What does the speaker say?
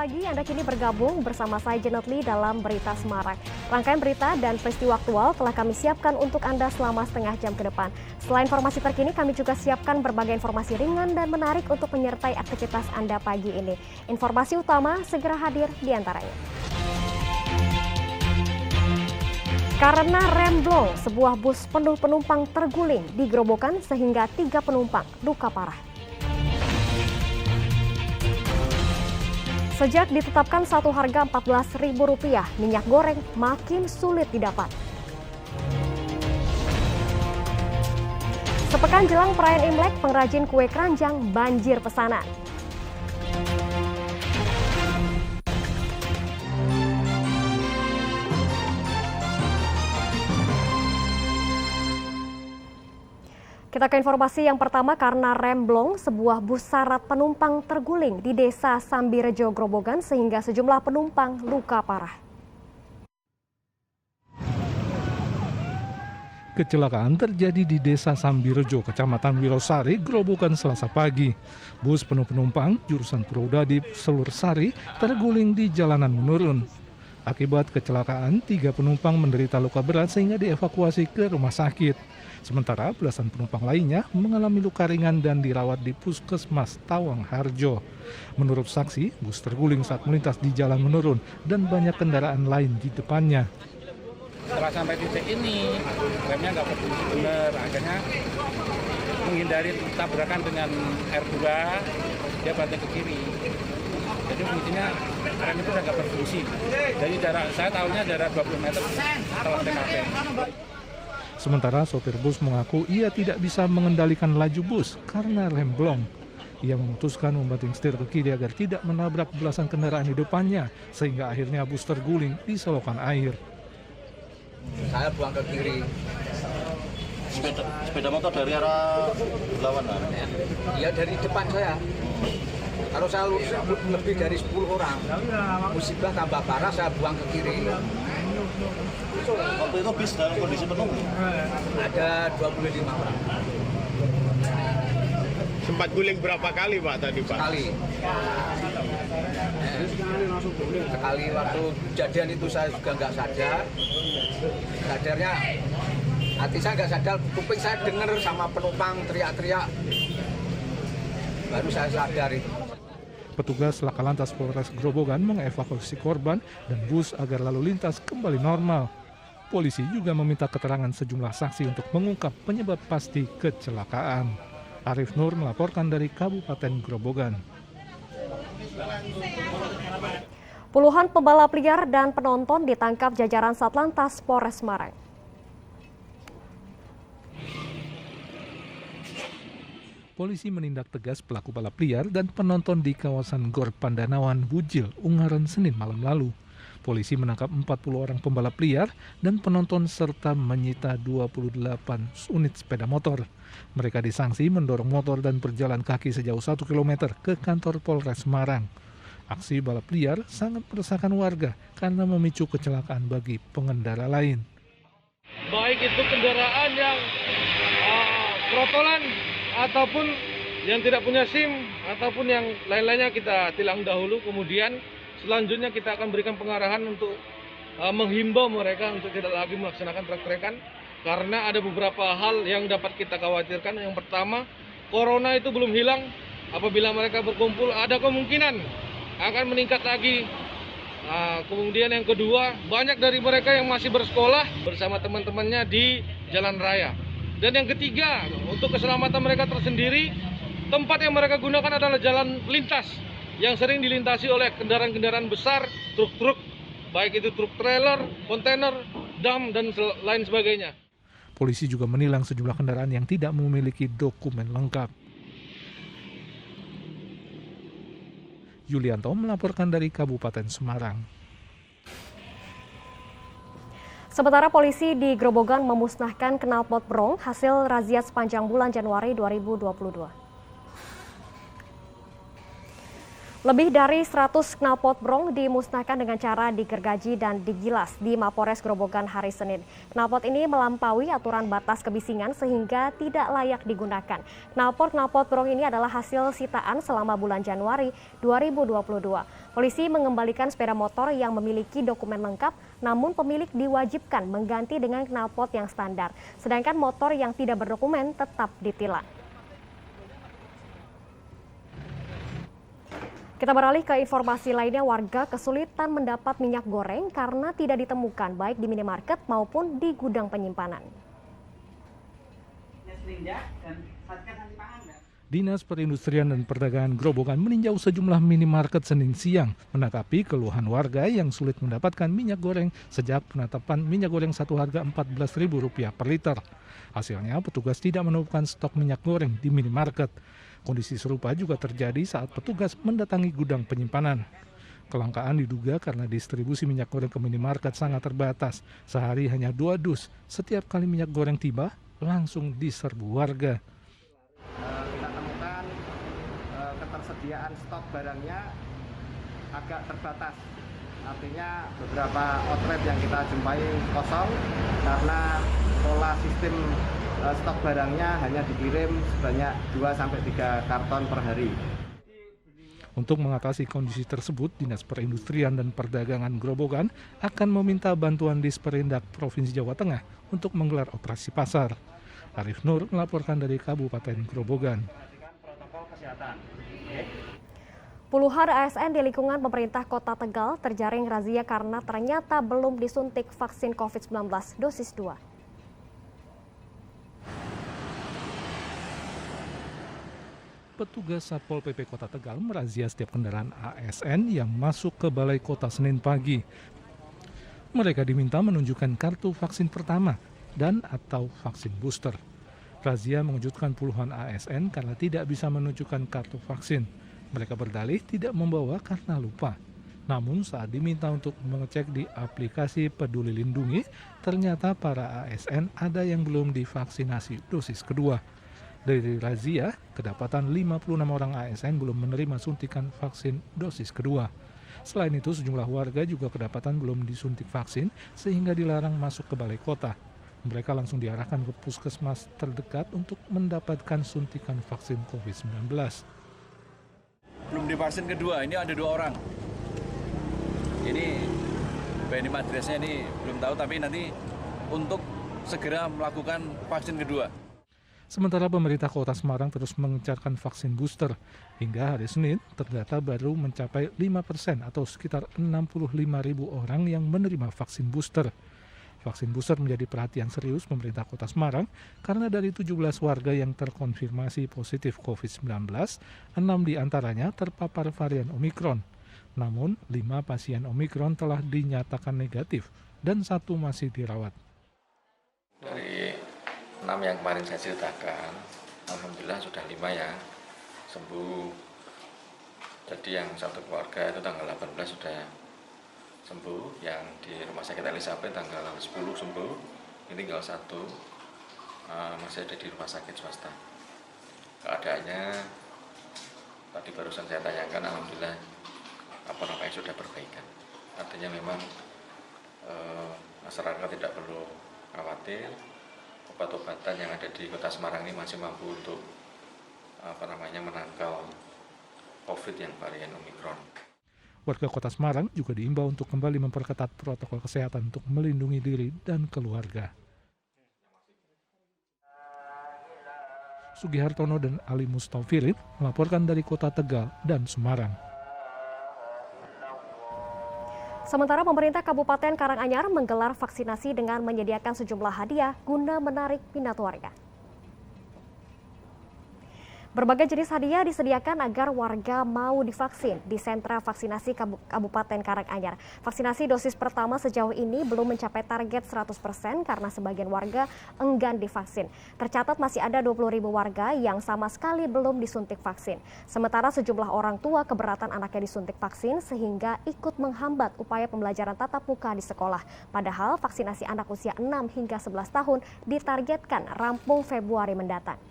pagi, Anda kini bergabung bersama saya Janet Lee dalam Berita Semarang. Rangkaian berita dan peristiwa aktual telah kami siapkan untuk Anda selama setengah jam ke depan. Selain informasi terkini, kami juga siapkan berbagai informasi ringan dan menarik untuk menyertai aktivitas Anda pagi ini. Informasi utama segera hadir di antaranya. Karena remblong, sebuah bus penuh penumpang terguling di Grobogan sehingga 3 penumpang luka parah. Sejak ditetapkan satu harga Rp14.000, minyak goreng makin sulit didapat. Sepekan jelang perayaan Imlek, pengrajin kue keranjang banjir pesanan. Kita ke informasi yang pertama, karena remblong, sebuah bus syarat penumpang terguling di Desa Sambirejo, Grobogan sehingga sejumlah penumpang luka parah. Kecelakaan terjadi di Desa Sambirejo, Kecamatan Wirosari, Grobogan Selasa pagi. Bus penuh penumpang jurusan Purwodadi Selursari terguling di jalanan menurun. Akibat kecelakaan, 3 penumpang menderita luka berat sehingga dievakuasi ke rumah sakit. Sementara belasan penumpang lainnya mengalami luka ringan dan dirawat di Puskesmas Tawang Harjo. Menurut saksi, bus terguling saat melintas di jalan menurun dan banyak kendaraan lain di depannya. Setelah sampai titik ini, remnya nggak berfungsi benar, akhirnya menghindari tabrakan dengan R2, dia banting ke kiri. Jadi fungsinya rem itu udah nggak berfungsi. Jadi saya tahunya jarak 20 meter setelah TKP. Sementara sopir bus mengaku ia tidak bisa mengendalikan laju bus karena remblong. Ia memutuskan membanting setir ke kiri agar tidak menabrak belasan kendaraan di depannya, sehingga akhirnya bus terguling di selokan air. Saya buang ke kiri. Sepeda motor dari arah berlawanan? Iya, dari depan saya. Kalau saya lebih dari 10 orang, musibah tambah parah, saya buang ke kiri. Waktu itu bis dalam kondisi penuh? Ada 25 orang. Sempat guling berapa kali Pak tadi Pak? Sekali waktu kejadian itu saya juga nggak sadar. Sadarnya hati saya nggak sadar, kuping saya dengar sama penumpang teriak-teriak. Baru saya sadar itu. Petugas Laka Lantas Polres Grobogan mengevakuasi korban dan bus agar lalu lintas kembali normal. Polisi juga meminta keterangan sejumlah saksi untuk mengungkap penyebab pasti kecelakaan. Arif Nur melaporkan dari Kabupaten Grobogan. Puluhan pembalap liar dan penonton ditangkap jajaran Satlantas Polres Semarang. Polisi menindak tegas pelaku balap liar dan penonton di kawasan Gor Pandanawan, Bujil, Ungaran, Senin malam lalu. Polisi menangkap 40 orang pembalap liar dan penonton serta menyita 28 unit sepeda motor. Mereka disangsi mendorong motor dan berjalan kaki sejauh 1 km ke kantor Polres Semarang. Aksi balap liar sangat meresahkan warga karena memicu kecelakaan bagi pengendara lain. Baik itu kendaraan yang trotolan ataupun yang tidak punya SIM ataupun yang lain-lainnya kita tilang dahulu, kemudian selanjutnya kita akan berikan pengarahan untuk menghimbau mereka untuk tidak lagi melaksanakan trek-trekan karena ada beberapa hal yang dapat kita khawatirkan. Yang pertama, corona itu belum hilang. Apabila mereka berkumpul ada kemungkinan akan meningkat lagi. Kemudian yang kedua, banyak dari mereka yang masih bersekolah bersama teman-temannya di jalan raya. Dan yang ketiga, untuk keselamatan mereka tersendiri, tempat yang mereka gunakan adalah jalan lintas yang sering dilintasi oleh kendaraan-kendaraan besar, truk-truk, baik itu truk trailer, kontainer, dam, dan lain sebagainya. Polisi juga menilang sejumlah kendaraan yang tidak memiliki dokumen lengkap. Yulianto melaporkan dari Kabupaten Semarang. Sementara polisi di Grobogan memusnahkan knalpot brong hasil razia sepanjang bulan Januari 2022. Lebih dari 100 knalpot brong dimusnahkan dengan cara digergaji dan digilas di Mapores Grobogan hari Senin. Knalpot ini melampaui aturan batas kebisingan sehingga tidak layak digunakan. Knalpot brong ini adalah hasil sitaan selama bulan Januari 2022. Polisi mengembalikan sepeda motor yang memiliki dokumen lengkap, namun pemilik diwajibkan mengganti dengan knalpot yang standar. Sedangkan motor yang tidak berdokumen tetap ditilang. Kita beralih ke informasi lainnya, warga kesulitan mendapat minyak goreng karena tidak ditemukan baik di minimarket maupun di gudang penyimpanan. Dinas Perindustrian dan Perdagangan Grobogan meninjau sejumlah minimarket Senin siang menanggapi keluhan warga yang sulit mendapatkan minyak goreng sejak penetapan minyak goreng satu harga Rp14.000 per liter. Hasilnya petugas tidak menemukan stok minyak goreng di minimarket. Kondisi serupa juga terjadi saat petugas mendatangi gudang penyimpanan. Kelangkaan diduga karena distribusi minyak goreng ke minimarket sangat terbatas. Sehari hanya 2 dus. Setiap kali minyak goreng tiba, langsung diserbu warga. Kita temukan ketersediaan stok barangnya agak terbatas. Artinya beberapa outlet yang kita jumpai kosong karena pola sistem stok barangnya hanya dikirim sebanyak 2-3 karton per hari. Untuk mengatasi kondisi tersebut, Dinas Perindustrian dan Perdagangan Grobogan akan meminta bantuan Disperindak Provinsi Jawa Tengah untuk menggelar operasi pasar. Arif Nur melaporkan dari Kabupaten Grobogan. Puluhan ASN di lingkungan pemerintah Kota Tegal terjaring razia karena ternyata belum disuntik vaksin COVID-19 dosis 2. Petugas Satpol PP Kota Tegal merazia setiap kendaraan ASN yang masuk ke Balai Kota Senin pagi. Mereka diminta menunjukkan kartu vaksin pertama dan atau vaksin booster. Razia mengejutkan puluhan ASN karena tidak bisa menunjukkan kartu vaksin. Mereka berdalih tidak membawa karena lupa. Namun saat diminta untuk mengecek di aplikasi Peduli Lindungi, ternyata para ASN ada yang belum divaksinasi dosis kedua. Dari razia, kedapatan 56 orang ASN belum menerima suntikan vaksin dosis kedua. Selain itu, sejumlah warga juga kedapatan belum disuntik vaksin sehingga dilarang masuk ke balai kota. Mereka langsung diarahkan ke puskesmas terdekat untuk mendapatkan suntikan vaksin COVID-19. Belum divaksin kedua, ini ada 2 orang. Ini BNI Madresnya ini belum tahu, tapi nanti untuk segera melakukan vaksin kedua. Sementara pemerintah Kota Semarang terus mengencarkan vaksin booster. Hingga hari Senin, terdata baru mencapai 5% atau sekitar 65.000 orang yang menerima vaksin booster. Vaksin booster menjadi perhatian serius pemerintah Kota Semarang karena dari 17 warga yang terkonfirmasi positif COVID-19, 6 diantaranya terpapar varian Omikron. Namun, 5 pasien Omikron telah dinyatakan negatif dan 1 masih dirawat. Dari 6 yang kemarin saya ceritakan, alhamdulillah sudah 5 yang sembuh. Jadi yang satu keluarga itu tanggal 18 sudah sembuh, yang di Rumah Sakit Elizabeth tanggal 10 sembuh, ini tinggal 1 masih ada di rumah sakit swasta. Keadaannya tadi barusan saya tanyakan, alhamdulillah apa-apa sudah perbaikan. Artinya memang masyarakat tidak perlu khawatir. Obat-obatan yang ada di Kota Semarang ini masih mampu untuk menangkal COVID yang varian Omikron. Warga Kota Semarang juga diimbau untuk kembali memperketat protokol kesehatan untuk melindungi diri dan keluarga. Sugihartono dan Ali Mustafirid melaporkan dari Kota Tegal dan Semarang. Sementara pemerintah Kabupaten Karanganyar menggelar vaksinasi dengan menyediakan sejumlah hadiah guna menarik minat warga. Berbagai jenis hadiah disediakan agar warga mau divaksin di sentra vaksinasi Kabupaten Karanganyar. Vaksinasi dosis pertama sejauh ini belum mencapai target 100% karena sebagian warga enggan divaksin. Tercatat masih ada 20.000 warga yang sama sekali belum disuntik vaksin. Sementara sejumlah orang tua keberatan anaknya disuntik vaksin sehingga ikut menghambat upaya pembelajaran tatap muka di sekolah. Padahal vaksinasi anak usia 6 hingga 11 tahun ditargetkan rampung Februari mendatang.